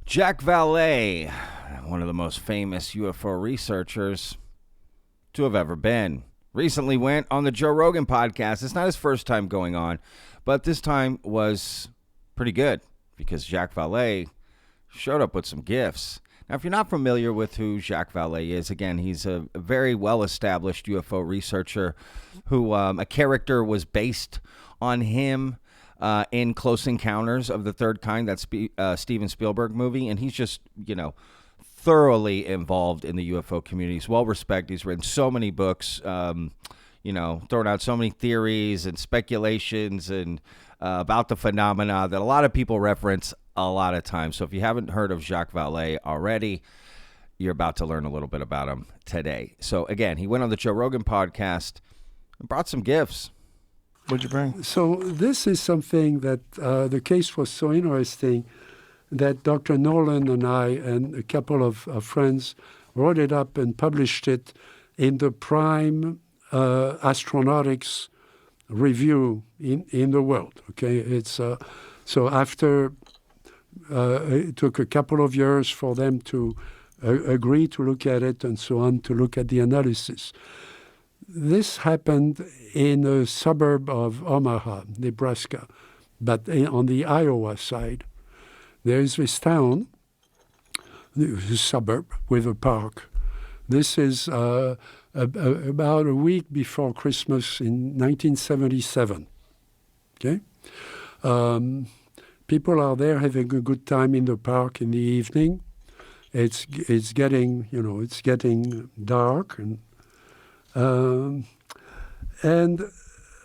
Jack Valet, one of the most famous UFO researchers to have ever been, recently went on the Joe Rogan podcast. It's not his first time going on, but this time was pretty good because Jack Valet showed up with some gifts. Now, if you're not familiar with who Jacques Vallée is, again, he's a very well-established UFO researcher who a character was based on him in Close Encounters of the Third Kind, that Steven Spielberg movie, and he's just, thoroughly involved in the UFO community. He's well-respected. He's written so many books, throwing out so many theories and speculations and about the phenomena that a lot of people reference a lot of times. So if you haven't heard of Jacques Vallée already, you're about to learn a little bit about him today. So again, he went on the Joe Rogan podcast and brought some gifts. What'd you bring? So this is something that the case was so interesting that Dr. Nolan and I and a couple of friends wrote it up and published it in the prime astronautics review in the world. Okay, it's so after it took a couple of years for them to agree to look at it and so on, to look at the analysis. This happened in a suburb of Omaha, Nebraska, but on the Iowa side. There is this town, a suburb with a park. This is about a week before Christmas in 1977. Okay? People are there having a good time in the park in the evening. It's getting dark and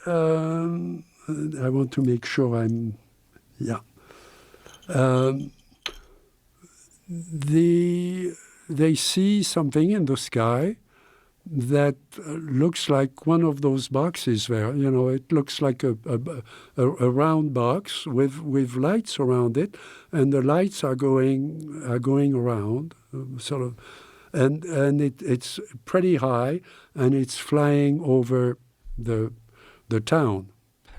I want to make sure they see something in the sky that looks like one of those boxes there. It looks like a round box with lights around it, and the lights are going around, sort of, and it's pretty high, and it's flying over the town.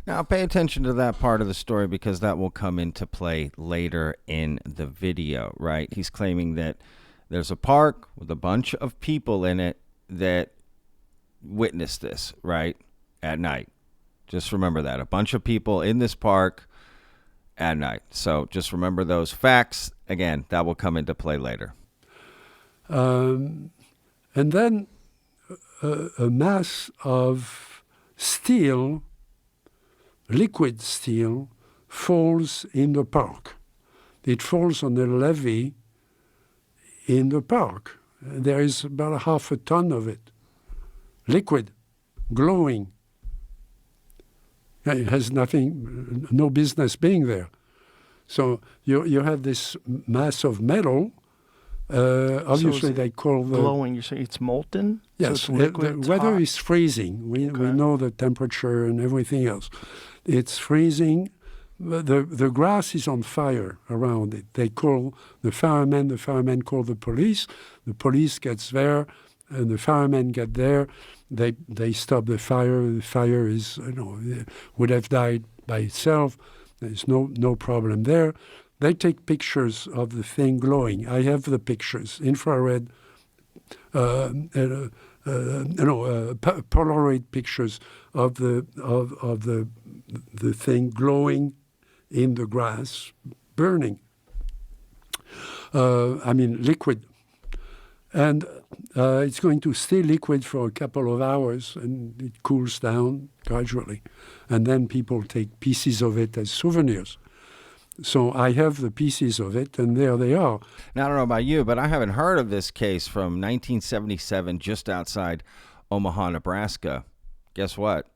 Now, pay attention to that part of the story because that will come into play later in the video, right? He's claiming that there's a park with a bunch of people in it that witnessed this, right, at night. Just remember that. A bunch of people in this park at night. So just remember those facts. Again, that will come into play later. And then a mass of steel, liquid steel, falls in the park. It falls on a levee in the park. There is about half a ton of it, liquid, glowing. It has no business being there. So you have this mass of metal. Obviously, so they call the glowing. You say it's molten. Yes, so it's liquid, the weather hot. is freezing. We know the temperature and everything else. It's freezing. The grass is on fire around it. They call the firemen call the police gets there, and the firemen get there. They stop the fire. The fire is, would have died by itself. There's no problem there. They take pictures of the thing glowing. I have the pictures, infrared, Polaroid pictures of the thing glowing in the grass, burning. Liquid. And it's going to stay liquid for a couple of hours, and it cools down gradually. And then people take pieces of it as souvenirs. So I have the pieces of it, and there they are. Now, I don't know about you, but I haven't heard of this case from 1977 just outside Omaha, Nebraska. Guess what?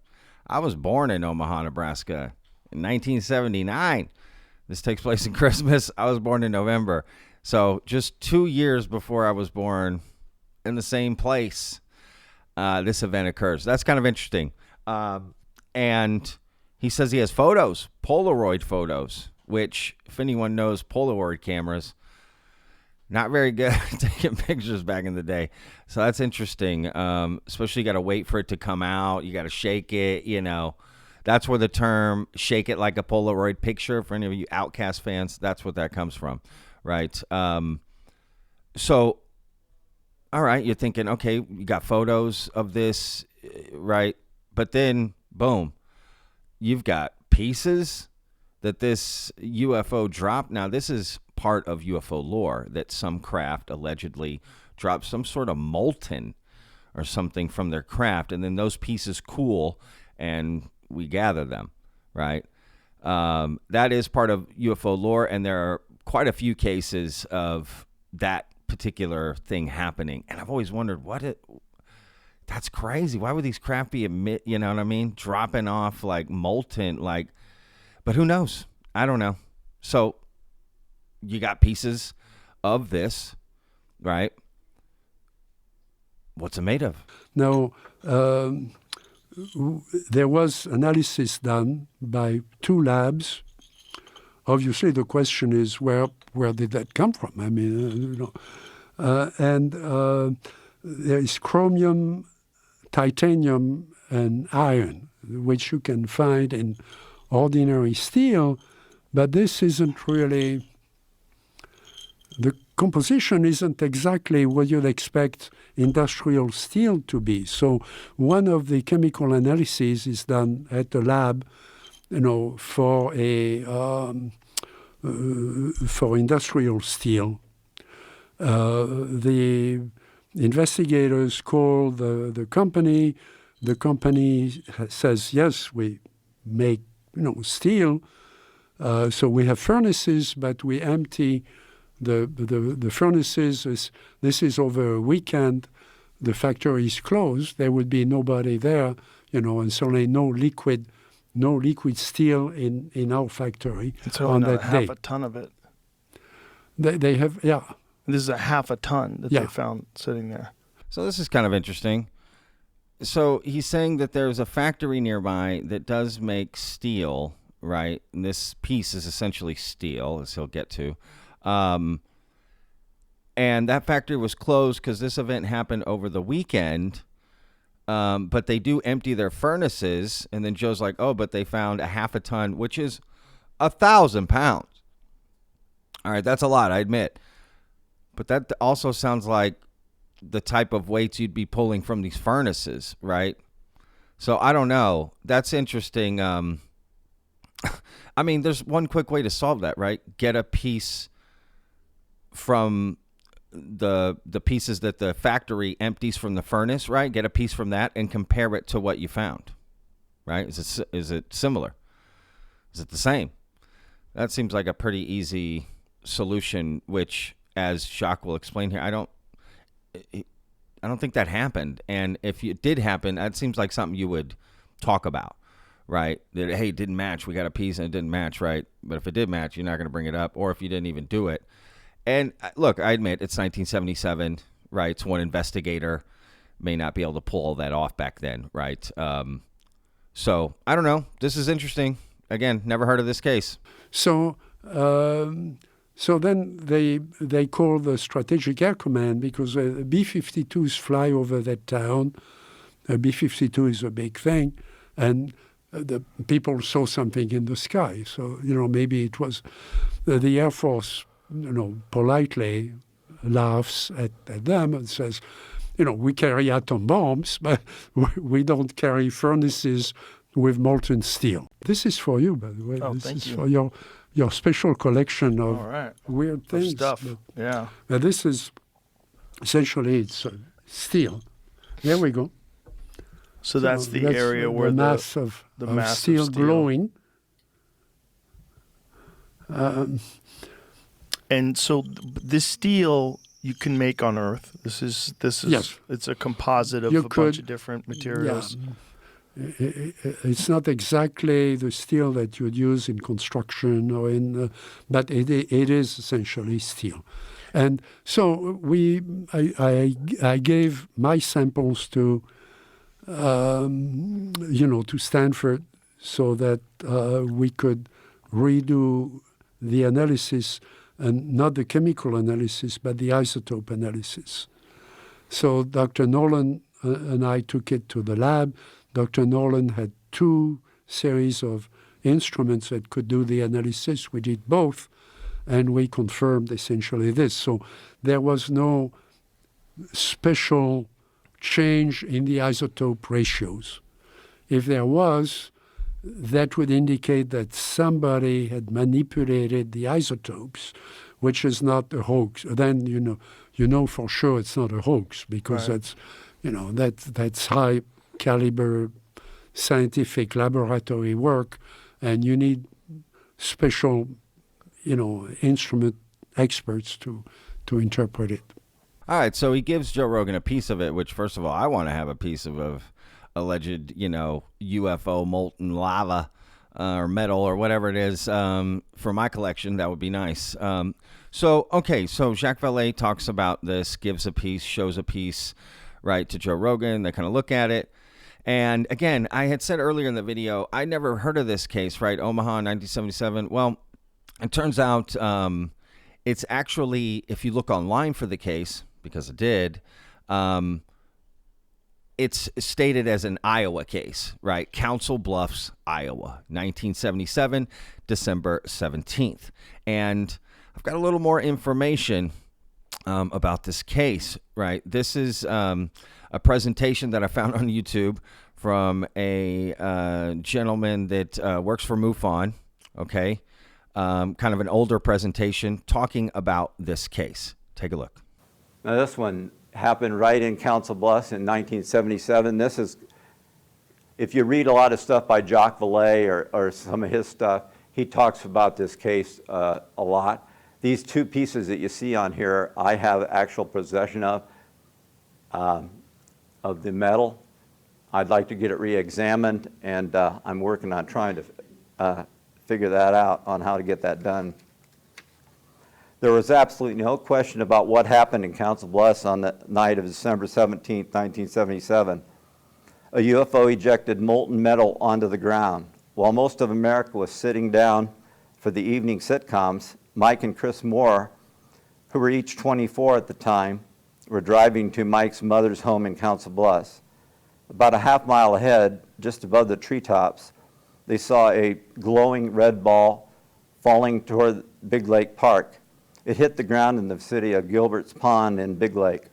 I was born in Omaha, Nebraska in 1979. This takes place in Christmas. I was born in November. So just 2 years before I was born in the same place, this event occurs. That's kind of interesting. And he says he has photos, Polaroid photos, which, if anyone knows Polaroid cameras, not very good at taking pictures back in the day. So that's interesting. Especially you got to wait for it to come out. You got to shake it, That's where the term "shake it like a Polaroid picture" for any of you Outcast fans. That's what that comes from, right? So, all right, you're thinking, okay, you got photos of this, right? But then, boom, you've got pieces that this UFO dropped. Now, this is part of UFO lore that some craft allegedly dropped some sort of molten or something from their craft, and then those pieces cool, and we gather them, right? That is part of UFO lore, and there are quite a few cases of that particular thing happening. And I've always wondered, that's crazy. Why would these craft be you know what I mean? Dropping off like molten, like, but who knows? I don't know. So you got pieces of this, right? What's it made of? Now, there was analysis done by 2 labs. Obviously, the question is where did that come from? I mean, there is chromium, titanium, and iron, which you can find in ordinary steel, but this isn't really, the composition isn't exactly what you'd expect industrial steel to be. So one of the chemical analyses is done at the lab, for industrial steel. The investigators call the company. The company says, yes, we make steel. So we have furnaces, but we empty the furnaces. This is over a weekend. The factory is closed. There would be nobody there, and certainly no liquid steel in our factory so on that day. Half a ton of it. They have, yeah. This is a half a ton that they found sitting there. So this is kind of interesting. So he's saying that there's a factory nearby that does make steel, right? And this piece is essentially steel, as he'll get to. And that factory was closed because this event happened over the weekend. But they do empty their furnaces. And then Joe's like, oh, but they found a half a ton, which is 1,000 pounds. All right, that's a lot, I admit. But that also sounds like the type of weights you'd be pulling from these furnaces, right? So I don't know. That's interesting. I mean, there's one quick way to solve that, right? Get a piece from the pieces that the factory empties from the furnace, right? Get a piece from that and compare it to what you found, right? Is it similar? Is it the same? That seems like a pretty easy solution, which, as Jacques will explain here, I don't think that happened. And if it did happen, that seems like something you would talk about, right? That, hey, it didn't match. We got a piece and it didn't match, right? But if it did match, you're not going to bring it up. Or if you didn't even do it. And look, I admit it's 1977, right? So one investigator may not be able to pull all that off back then, right? So I don't know. This is interesting. Again, never heard of this case. So then they call the Strategic Air Command because B-52s fly over that town. B-52 is a big thing, and the people saw something in the sky. So maybe it was the Air Force. Politely laughs at them and says, we carry atom bombs, but we don't carry furnaces with molten steel. This is for you, by the way. This is for your special collection of weird things. Stuff. Yeah. This is essentially it's steel. There we go. So that's the area where the mass of steel glowing. And so this steel you can make on Earth. This is yes. It's a composite of bunch of different materials. Yeah. It's not exactly the steel that you would use in construction or but it is essentially steel. And so I gave my samples to to Stanford so that we could redo the analysis. And not the chemical analysis, but the isotope analysis. So Dr. Nolan and I took it to the lab. Dr. Nolan had 2 series of instruments that could do the analysis. We did both, and we confirmed essentially this. So there was no special change in the isotope ratios. If there was, that would indicate that somebody had manipulated the isotopes, which is not a hoax. Then you know for sure it's not a hoax, because Right. that's high caliber scientific laboratory work, and you need special instrument experts to interpret it. All right, so he gives Joe Rogan a piece of it, which, first of all, I want to have a piece of alleged, UFO molten lava or metal or whatever it is for my collection. That would be nice. So Jacques Vallée talks about this, gives a piece, shows a piece, right, to Joe Rogan. They kind of look at it. And again, I had said earlier in the video, I never heard of this case, right? Omaha, 1977. Well, it turns out it's actually, if you look online for the case, because it did, it's stated as an Iowa case, right? Council Bluffs, Iowa, 1977, December 17th. And I've got a little more information about this case, right? This is a presentation that I found on YouTube from a gentleman that works for MUFON, okay? Kind of an older presentation talking about this case. Take a look. Now this one happened right in Council Bluffs in 1977. This is, if you read a lot of stuff by Jacques Vallée or some of his stuff, he talks about this case a lot. These two pieces that you see on here, I have actual possession of the metal. I'd like to get it re-examined, and I'm working on trying to figure that out on how to get that done. There was absolutely no question about what happened in Council Bluffs on the night of December 17, 1977. A UFO ejected molten metal onto the ground. While most of America was sitting down for the evening sitcoms, Mike and Chris Moore, who were each 24 at the time, were driving to Mike's mother's home in Council Bluffs. About a half mile ahead, just above the treetops, they saw a glowing red ball falling toward Big Lake Park. It hit the ground in the city of Gilbert's Pond in Big Lake,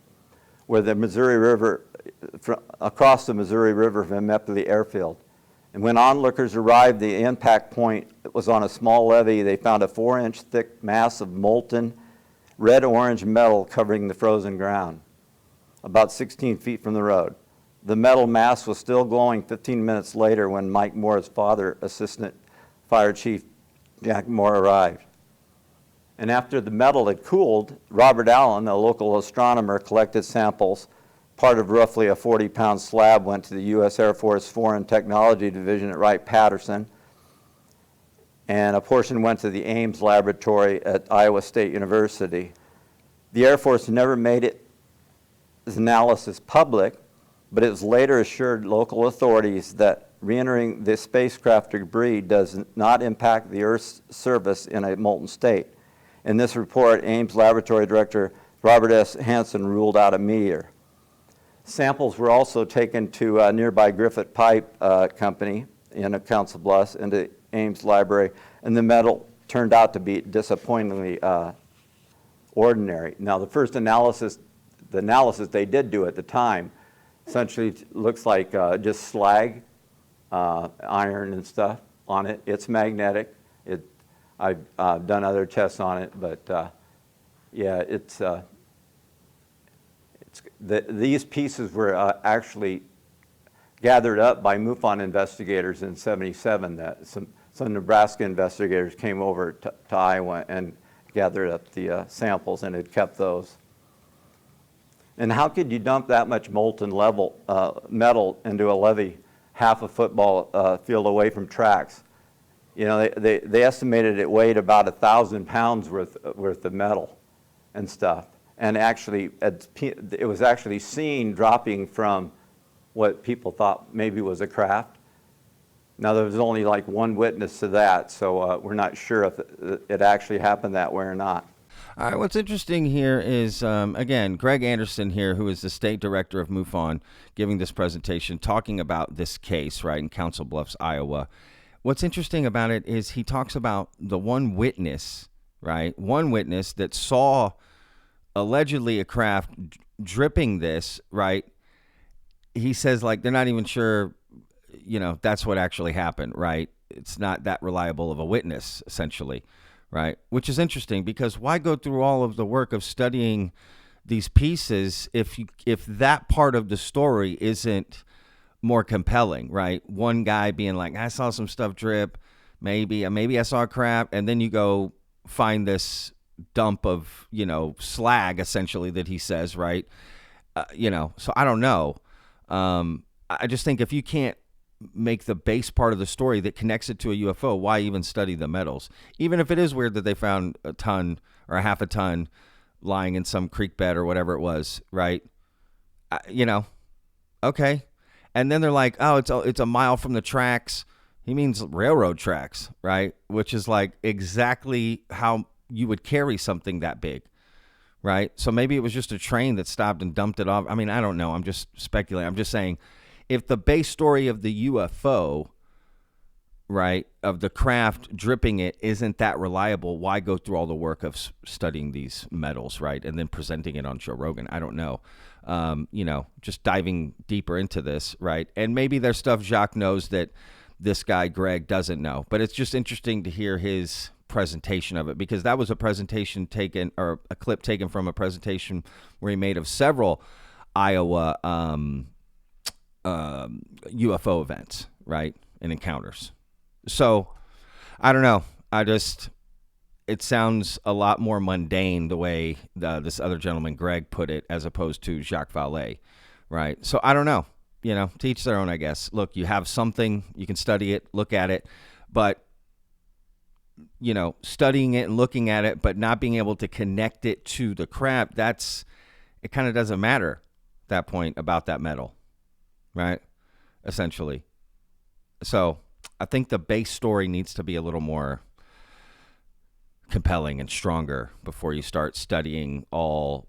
where the Missouri River, across the Missouri River from Eppley Airfield. And when onlookers arrived, the impact point was on a small levee. They found a 4-inch thick mass of molten red-orange metal covering the frozen ground, about 16 feet from the road. The metal mass was still glowing 15 minutes later when Mike Moore's father, Assistant Fire Chief Jack Moore, arrived. And after the metal had cooled, Robert Allen, a local astronomer, collected samples. Part of roughly a 40-pound slab went to the U.S. Air Force Foreign Technology Division at Wright-Patterson, and a portion went to the Ames Laboratory at Iowa State University. The Air Force never made its analysis public, but it was later assured local authorities that re-entering the spacecraft debris does not impact the Earth's surface in a molten state. In this report, Ames Laboratory Director Robert S. Hansen ruled out a meteor. Samples were also taken to nearby Griffith Pipe Company in Council Bluffs and the Ames Library, and the metal turned out to be disappointingly ordinary. Now, the first analysis, the analysis they did do at the time, essentially looks like just slag, iron and stuff on it. It's magnetic. I've done other tests on it, but yeah, these pieces were actually gathered up by MUFON investigators in '77. That some Nebraska investigators came over to Iowa and gathered up the samples and had kept those. And how could you dump that much molten metal into a levee half a football field away from tracks? You know, they estimated it weighed about 1,000 pounds worth of metal and stuff. And actually, it was actually seen dropping from what people thought maybe was a craft. Now, there was only like one witness to that, so we're not sure if it actually happened that way or not. All right, what's interesting here is, again, Greg Anderson here, who is the state director of MUFON, giving this presentation, talking about this case, right, in Council Bluffs, Iowa. What's interesting about it is he talks about the one witness, right, one witness that saw allegedly a craft dripping this, right. He says, like, they're not even sure, that's what actually happened, right? It's not that reliable of a witness, essentially. Right, which is interesting because why go through all of the work of studying these pieces if that part of the story isn't more compelling, right? One guy being like, I saw some stuff drip, maybe I saw crap, and then you go find dump of slag essentially that he says, right? So I don't know. I just think if you can't make the base part of the story that connects it to a UFO, why even study the metals? Even if it is weird that they found a ton or a half a ton lying in some creek bed or whatever it was, right? Okay. And then they're like, oh, it's a mile from the tracks. He means railroad tracks, right? Which is like exactly how you would carry something that big, right? So maybe it was just a train that stopped and dumped it off. I mean, I don't know. I'm just speculating. I'm just saying, if the base story of the UFO, right, of the craft dripping it isn't that reliable, why go through all the work of studying these metals, right, and then presenting it on Joe Rogan? I don't know. Just diving deeper into this, right? And maybe there's stuff Jacques knows that this guy, Greg, doesn't know. But it's just interesting to hear his presentation of it, because that was a presentation taken, or a clip taken from a presentation where he made of several Iowa UFO events, right, and encounters. So I don't know. It sounds a lot more mundane the way this other gentleman, Greg, put it, as opposed to Jacques Vallée, right? So I don't know. To each their own, I guess. Look, you have something, you can study it, look at it, but studying it and looking at it, but not being able to connect it to the crap, it kind of doesn't matter at that point about that metal. Right, essentially. So I think the base story needs to be a little more compelling and stronger before you start studying all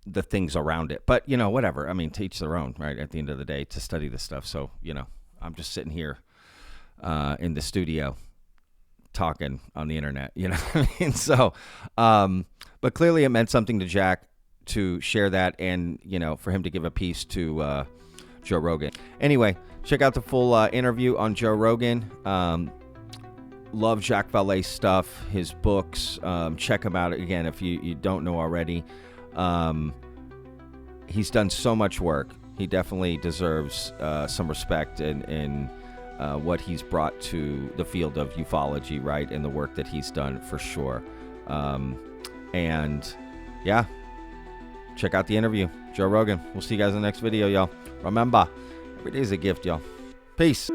the things around it. But, whatever. I mean, to each their own, right, at the end of the day, to study this stuff. So, I'm just sitting here in the studio talking on the internet, what I mean? So, but clearly it meant something to Jack to share that and, for him to give a piece to Joe Rogan. Anyway, check out the full interview on Joe Rogan. Love Jacques Vallée's stuff, his books. Check him out again if you don't know already. He's done so much work. He definitely deserves some respect in what he's brought to the field of ufology, right, and the work that he's done for sure. And yeah, check out the interview. Joe Rogan. We'll see you guys in the next video, y'all. Remember, every day is a gift, y'all. Peace.